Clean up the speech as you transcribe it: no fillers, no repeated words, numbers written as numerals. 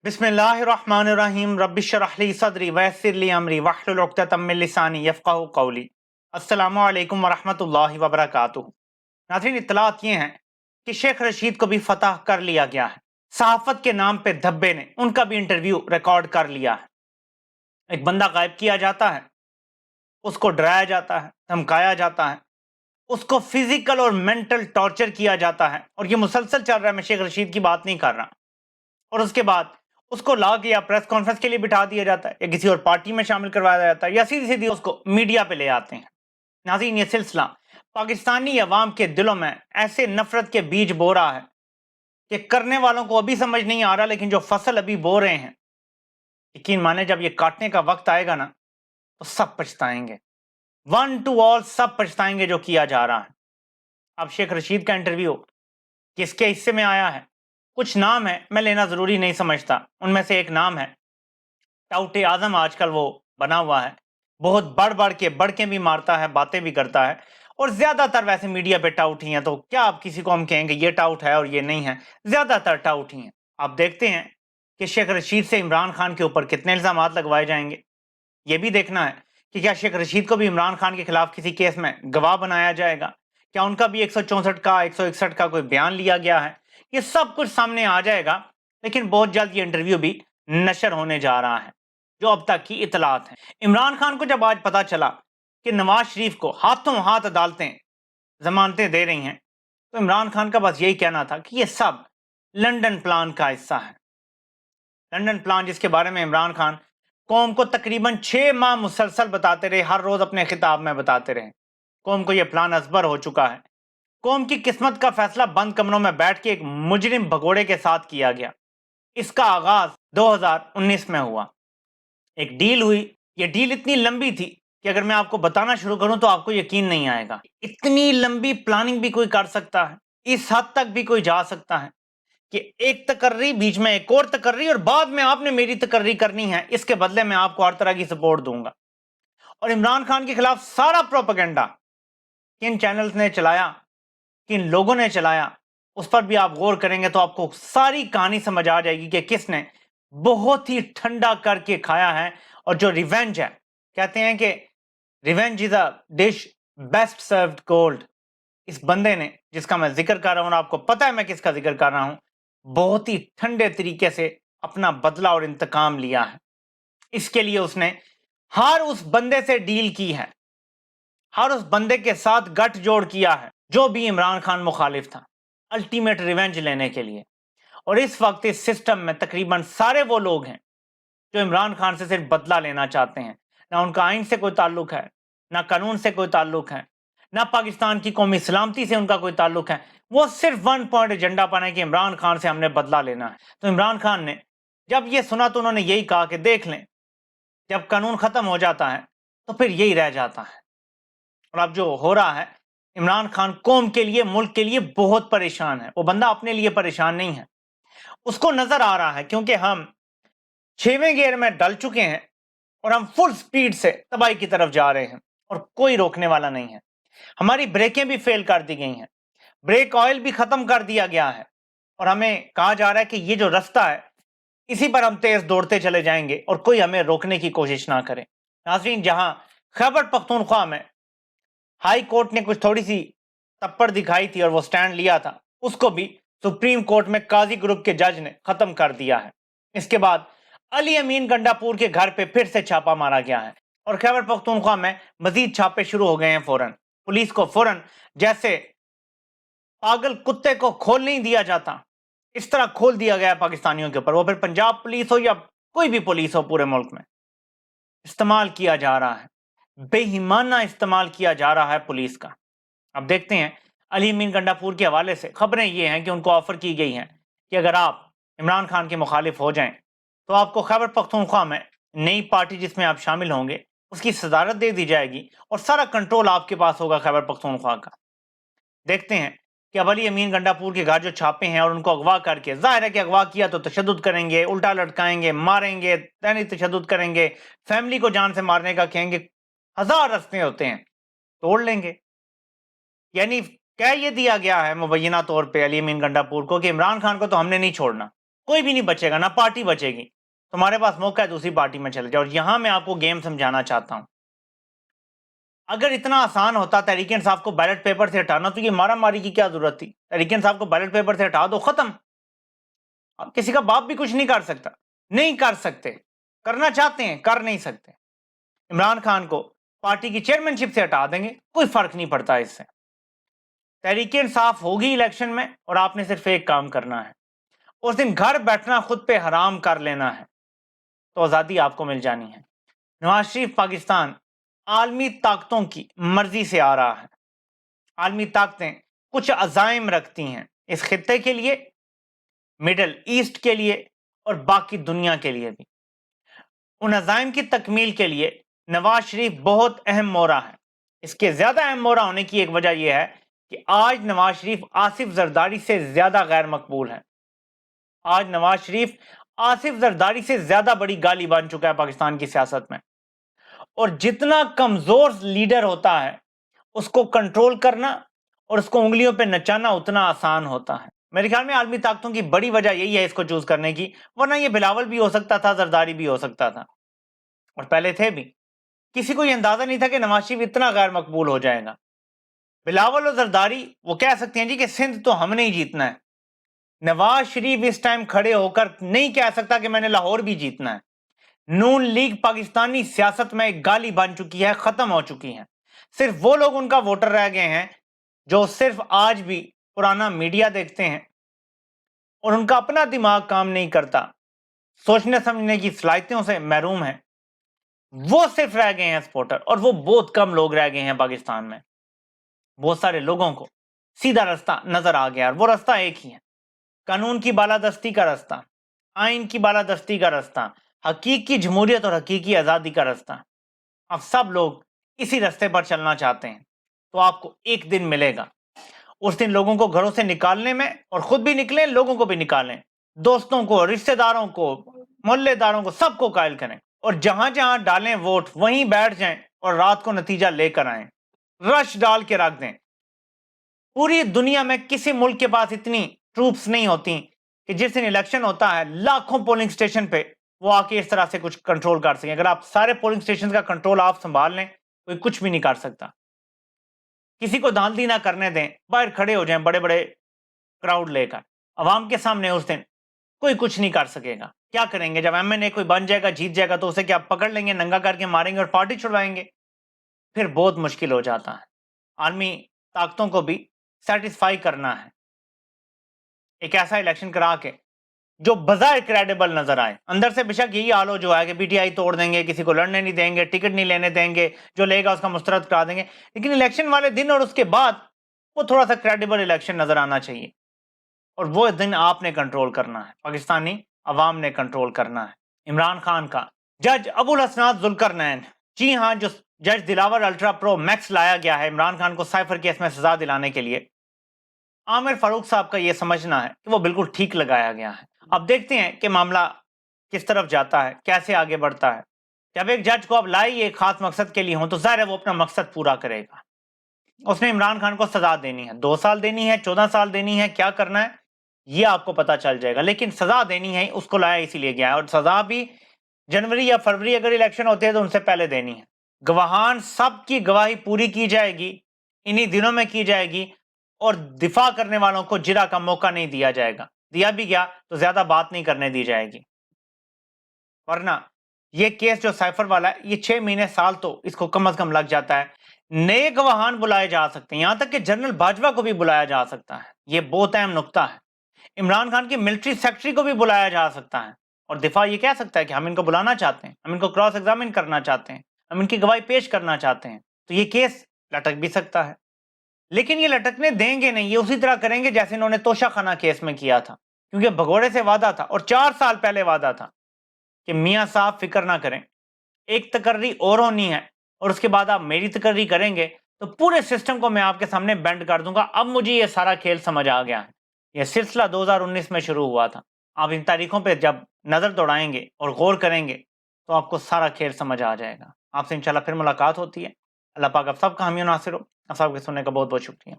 بسم اللہ الرحمن الرحیم رب اشرح لی صدری ویسر لی امری واحلل عقدۃ من لسانی یفقہوا قولی۔ السلام علیکم ورحمۃ اللہ وبرکاتہ۔ ناظرین، اطلاعات یہ ہیں کہ شیخ رشید کو بھی فتح کر لیا گیا ہے۔ صحافت کے نام پہ دھبے نے ان کا بھی انٹرویو ریکارڈ کر لیا ہے۔ ایک بندہ غائب کیا جاتا ہے، اس کو ڈرایا جاتا ہے، دھمکایا جاتا ہے، اس کو فزیکل اور مینٹل ٹارچر کیا جاتا ہے، اور یہ مسلسل چل رہا ہے۔ میں شیخ رشید کی بات نہیں کر رہا۔ اور اس کے بعد اس کو لا کے یا پریس کانفرنس کے لیے بٹھا دیا جاتا ہے، یا کسی اور پارٹی میں شامل کروایا جاتا ہے، یا سیدھی سیدھی اس کو میڈیا پہ لے آتے ہیں۔ ناظرین، یہ سلسلہ پاکستانی عوام کے دلوں میں ایسے نفرت کے بیج بو رہا ہے کہ کرنے والوں کو ابھی سمجھ نہیں آ رہا، لیکن جو فصل ابھی بو رہے ہیں، یقین مانے جب یہ کاٹنے کا وقت آئے گا نا تو سب پچھتائیں گے، ون ٹو آل سب پچھتائیں گے جو کیا جا رہا ہے۔ اب شیخ رشید کا انٹرویو کس کے حصے میں آیا ہے؟ کچھ نام ہے، میں لینا ضروری نہیں سمجھتا۔ ان میں سے ایک نام ہے ٹاؤٹ اعظم، آج کل وہ بنا ہوا ہے، بہت بڑھ کے بڑکیں بھی مارتا ہے، باتیں بھی کرتا ہے، اور زیادہ تر ویسے میڈیا پہ ٹاؤٹ ہی ہیں۔ تو کیا آپ کسی کو ہم کہیں گے یہ ٹاؤٹ ہے اور یہ نہیں ہے؟ زیادہ تر ٹاؤٹ ہی ہیں۔ آپ دیکھتے ہیں کہ شیخ رشید سے عمران خان کے اوپر کتنے الزامات لگوائے جائیں گے۔ یہ بھی دیکھنا ہے کہ کیا شیخ رشید کو بھی عمران خان کے خلاف کسی کیس میں گواہ بنایا جائے گا، کیا ان کا بھی 164 کا 161 کا کوئی بیان لیا گیا ہے۔ یہ سب کچھ سامنے آ جائے گا، لیکن بہت جلد یہ انٹرویو بھی نشر ہونے جا رہا ہے۔ جو اب تک کی اطلاعات ہیں، عمران خان کو جب آج پتا چلا کہ نواز شریف کو ہاتھوں ہاتھ عدالتیں ضمانتیں دے رہی ہیں، تو عمران خان کا بس یہی کہنا تھا کہ یہ سب لنڈن پلان کا حصہ ہے۔ لنڈن پلان جس کے بارے میں عمران خان قوم کو تقریباً 6 ماہ مسلسل بتاتے رہے، ہر روز اپنے خطاب میں بتاتے رہے۔ قوم کو یہ پلان ازبر ہو چکا ہے۔ قوم کی قسمت کا فیصلہ بند کمروں میں بیٹھ کے ایک مجرم بھگوڑے کے ساتھ کیا گیا۔ اس کا آغاز 2019 میں ہوا، ایک ڈیل ہوئی۔ یہ ڈیل اتنی لمبی تھی کہ اگر میں آپ کو بتانا شروع کروں تو آپ کو یقین نہیں آئے گا۔ اتنی لمبی پلاننگ بھی کوئی کر سکتا ہے؟ اس حد تک بھی کوئی جا سکتا ہے کہ ایک تقرری، بیچ میں ایک اور تقرری، اور بعد میں آپ نے میری تقرری کرنی ہے، اس کے بدلے میں آپ کو ہر طرح کی سپورٹ دوں گا۔ اور عمران خان کے خلاف سارا پروپیگنڈا کن چینلز نے چلایا، کن لوگوں نے چلایا، اس پر بھی آپ غور کریں گے تو آپ کو ساری کہانی سمجھ آ جائے گی کہ کس نے بہت ہی ٹھنڈا کر کے کھایا ہے۔ اور جو ریونج ہے، کہتے ہیں کہ revenge is a dish best served cold. اس بندے نے، جس کا میں ذکر کر رہا ہوں، اور آپ کو پتہ ہے میں کس کا ذکر کر رہا ہوں، بہت ہی ٹھنڈے طریقے سے اپنا بدلہ اور انتقام لیا ہے۔ اس کے لیے اس نے ہر اس بندے سے ڈیل کی ہے، ہر اس بندے کے ساتھ گٹھ جوڑ کیا ہے جو بھی عمران خان مخالف تھا، الٹیمیٹ ریونج لینے کے لیے۔ اور اس وقت اس سسٹم میں تقریباً سارے وہ لوگ ہیں جو عمران خان سے صرف بدلہ لینا چاہتے ہیں۔ نہ ان کا آئین سے کوئی تعلق ہے، نہ قانون سے کوئی تعلق ہے، نہ پاکستان کی قومی سلامتی سے ان کا کوئی تعلق ہے۔ وہ صرف ون پوائنٹ ایجنڈا پر ہے کہ عمران خان سے ہم نے بدلہ لینا ہے۔ تو عمران خان نے جب یہ سنا تو انہوں نے یہی کہا کہ دیکھ لیں، جب قانون ختم ہو جاتا ہے تو پھر یہی رہ جاتا ہے۔ اور اب جو ہو رہا ہے، عمران خان قوم کے لیے، ملک کے لیے بہت پریشان ہے۔ وہ بندہ اپنے لیے پریشان نہیں ہے، اس کو نظر آ رہا ہے، کیونکہ ہم 6ویں گیئر میں ڈل چکے ہیں اور ہم فل سپیڈ سے تباہی کی طرف جا رہے ہیں، اور کوئی روکنے والا نہیں ہے۔ ہماری بریکیں بھی فیل کر دی گئی ہیں، بریک آئل بھی ختم کر دیا گیا ہے، اور ہمیں کہا جا رہا ہے کہ یہ جو رستہ ہے اسی پر ہم تیز دوڑتے چلے جائیں گے اور کوئی ہمیں روکنے کی کوشش نہ کرے۔ ناظرین، جہاں خیبر پختونخوا میں ہائی کورٹ نے کچھ تھوڑی سی تپڑ دکھائی تھی اور وہ سٹینڈ لیا تھا، اس کو بھی سپریم کورٹ میں قاضی گروپ کے جج نے ختم کر دیا ہے۔ اس کے بعد علی امین گنڈا پور کے گھر پہ پھر سے چھاپا مارا گیا ہے، اور خیبر پختونخوا میں مزید چھاپے شروع ہو گئے ہیں۔ فوراً پولیس کو فوراً، جیسے پاگل کتے کو کھول نہیں دیا جاتا، اس طرح کھول دیا گیا پاکستانیوں کے اوپر۔ وہ پھر پنجاب پولیس ہو یا کوئی بھی پولیس ہو، پورے ملک میں استعمال کیا جا رہا ہے، بے ایمانہ استعمال کیا جا رہا ہے پولیس کا۔ اب دیکھتے ہیں علی امین گنڈا پور کے حوالے سے خبریں یہ ہیں کہ ان کو آفر کی گئی ہیں کہ اگر آپ عمران خان کے مخالف ہو جائیں تو آپ کو خیبر پختونخوا میں نئی پارٹی جس میں آپ شامل ہوں گے اس کی صدارت دے دی جائے گی، اور سارا کنٹرول آپ کے پاس ہوگا خیبر پختونخوا کا۔ دیکھتے ہیں کہ اب علی امین گنڈا پور کے گھر جو چھاپے ہیں اور ان کو اغوا کر کے، ظاہر ہے کہ اغوا کیا تو تشدد کریں گے، الٹا لٹکائیں گے، ماریں گے، ذہنی تشدد کریں گے، فیملی کو جان سے مارنے کا کہیں گے، ہزار رستے ہوتے ہیں، توڑ لیں گے۔ یعنی کہہ یہ دیا گیا ہے مبینہ طور پہ علی امین گنڈا پور کو کہ عمران خان کو تو ہم نے نہیں چھوڑنا، कोई भी नहीं बचेगा, ना पार्टी बचेगी। तुम्हारे पास मौका है दूसरी पार्टी में चले जाओ। और यहां मैं आपको गेम समझाना चाहता हूं। अगर इतना आसान होता तहरीक इंसाफ को बैलेट पेपर से हटाना, तो ये मारा मारी की क्या जरूरत थी? तहरीक इंसाफ को बैलेट पेपर से हटा दो, खत्म। अब किसी का बाप भी कुछ नहीं कर सकता। नहीं कर सकते, करना चाहते हैं कर नहीं सकते। इमरान खान को पार्टी की चेयरमैनशिप से हटा देंगे, कोई फर्क नहीं पड़ता इससे। तहरीक इंसाफ होगी इलेक्शन में, और आपने सिर्फ एक काम करना है, उस दिन घर बैठना खुद पे हराम कर लेना है, तो आज़ादी आपको मिल जानी है। नवाज शरीफ पाकिस्तान आलमी ताकतों की मर्जी से आ रहा है। आलमी ताकतें कुछ अज़ाइम रखती हैं इस खित्ते के लिए, मिडल ईस्ट के लिए और बाकी दुनिया के लिए भी। उन अज़ाइम की तकमील के लिए नवाज शरीफ बहुत अहम मोहरा है। इसके ज्यादा अहम मोहरा होने की एक वजह यह है कि आज नवाज शरीफ आसिफ जरदारी से ज्यादा गैर मकबूल है। आज नवाज शरीफ आसिफ जरदारी से ज्यादा बड़ी गाली बन चुका है पाकिस्तान की सियासत में। और जितना कमजोर लीडर होता है, उसको कंट्रोल करना और उसको उंगलियों पे नचाना उतना आसान होता है। मेरे ख्याल में आलमी ताकतों की बड़ी वजह यही है इसको चूज करने की, वरना ये बिलावल भी हो सकता था, जरदारी भी हो सकता था, और पहले थे भी। किसी को ये अंदाजा नहीं था कि नवाज शरीफ इतना गैर मकबूल हो जाएगा। बिलावल और जरदारी वो कह सकते हैं जी कि सिंध तो हमने ही जीतना है। नवाज शरीफ इस टाइम खड़े होकर नहीं कह सकता कि मैंने लाहौर भी जीतना है। नून लीग पाकिस्तानी सियासत में एक गाली बन चुकी है, खत्म हो चुकी है। सिर्फ वो लोग उनका वोटर रह गए हैं जो सिर्फ आज भी पुराना मीडिया देखते हैं और उनका अपना दिमाग काम नहीं करता, सोचने समझने की सलाहियतों से महरूम है। वो सिर्फ रह गए हैं सपोर्टर, और वो बहुत कम लोग रह गए हैं पाकिस्तान में। बहुत सारे लोगों को सीधा रास्ता नजर आ गया, और वो रास्ता एक ही है, कानून की बालादस्ती का रास्ता, आइन की बालादस्ती का रास्ता, हकीकी जमहूरियत और हकीकी आज़ादी का रास्ता। अब सब लोग इसी रास्ते पर चलना चाहते हैं, तो आपको एक दिन मिलेगा। उस दिन लोगों को घरों से निकालने में, और खुद भी निकलें, लोगों को भी निकालें, दोस्तों को, रिश्तेदारों को, मोहल्लेदारों को, सबको कायल करें, और जहां जहां डालें वोट वहीं बैठ जाएं और रात को नतीजा लेकर आएं। रश डाल के रख दें। पूरी दुनिया में किसी मुल्क के पास इतनी ट्रूप्स नहीं होती कि जिस दिन इलेक्शन होता है लाखों पोलिंग स्टेशन पे वो आके इस तरह से कुछ कंट्रोल कर सकें। अगर आप सारे पोलिंग स्टेशन का कंट्रोल आप संभाल लें, कोई कुछ भी नहीं कर सकता। किसी को धांधली ना करने दें, बाहर खड़े हो जाएं बड़े बड़े क्राउड लेकर, अवाम के सामने उस दिन कोई कुछ नहीं कर सकेगा। क्या करेंगे? जब एमएनए कोई बन जाएगा, जीत जाएगा, तो उसे क्या पकड़ लेंगे, नंगा करके मारेंगे और पार्टी छुड़वाएंगे? फिर बहुत मुश्किल हो जाता है। आर्मी ताकतों को भी सेटिस्फाई करना है, एक ऐसा इलेक्शन करा के जो बजाय क्रेडिबल नजर आए। अंदर से बेशक यही हाल हो जो है कि पीटीआई तोड़ देंगे, किसी को लड़ने नहीं देंगे, टिकट नहीं लेने देंगे, जो लेगा उसका मुस्तरद करा देंगे, लेकिन इलेक्शन वाले दिन और उसके बाद वो थोड़ा सा क्रेडिबल इलेक्शन नजर आना चाहिए। और वो दिन आपने कंट्रोल करना है, पाकिस्तानी अवाम ने कंट्रोल करना है। इमरान खान का जज अबुल हसनात जुल्करनैन, जी हाँ, जो जज दिलावर अल्ट्रा प्रो मैक्स लाया गया है इमरान खान को साइफर केस में सजा दिलाने के लिए, आमिर फारूक साहब का यह समझना है कि वो बिल्कुल ठीक लगाया गया है। अब देखते हैं कि मामला किस तरफ जाता है, कैसे आगे बढ़ता है। जब एक जज को अब लाई एक खास मकसद के लिए हो, तो जाहिर है वो अपना मकसद पूरा करेगा। उसने इमरान खान को सजा देनी है, 2 साल देनी है, 14 साल देनी है, क्या करना है ये आपको पता चल जाएगा, लेकिन सजा देनी है, उसको लाया इसीलिए गया है। और सजा भी जनवरी या फरवरी अगर इलेक्शन होते हैं तो उनसे पहले देनी है। गवाहान सबकी गवाही पूरी की जाएगी, इन्हीं दिनों में की जाएगी, और दिफा करने वालों को जिरा का मौका नहीं दिया जाएगा। दिया भी गया तो ज्यादा बात नहीं करने दी जाएगी, वरना ये केस जो साइफर वाला है, ये 6 महीने साल तो इसको कम से कम लग जाता है। नए गवाहान बुलाए जा सकते हैं, यहां तक कि जनरल बाजवा को भी बुलाया जा सकता है। ये बहुत अहम नुक्ता है। इमरान खान की मिलिट्री सेक्रेटरी को भी बुलाया जा सकता है, और दिफा ये कह सकता है कि हम इनको बुलाना चाहते हैं, हम इनको क्रॉस एग्जामिन करना चाहते हैं, हम इनकी गवाही पेश करना चाहते हैं। तो ये केस लटक भी सकता है, लेकिन ये लटकने देंगे नहीं। ये उसी तरह करेंगे जैसे इन्होंने तोशा खाना केस में किया था, क्योंकि भगोड़े से वादा था, और 4 साल पहले वादा था कि मियां साहब फिक्र ना करें, एक तकर्री और होनी है, और उसके बाद आप मेरी तकर्री करेंगे तो पूरे सिस्टम को मैं आपके सामने बेंड कर दूंगा। अब मुझे ये सारा खेल समझ आ गया है। यह सिलसिला 2019 में शुरू हुआ था। आप इन तारीखों पे जब नजर दौड़ाएंगे और गौर करेंगे तो आपको सारा खेल समझ आ जाएगा। आपसे इंशाल्लाह फिर मुलाकात होती है। अल्लाह पाक आप सबका हामी नासिर हो। आप सबके सुनने का बहुत बहुत शुक्रिया।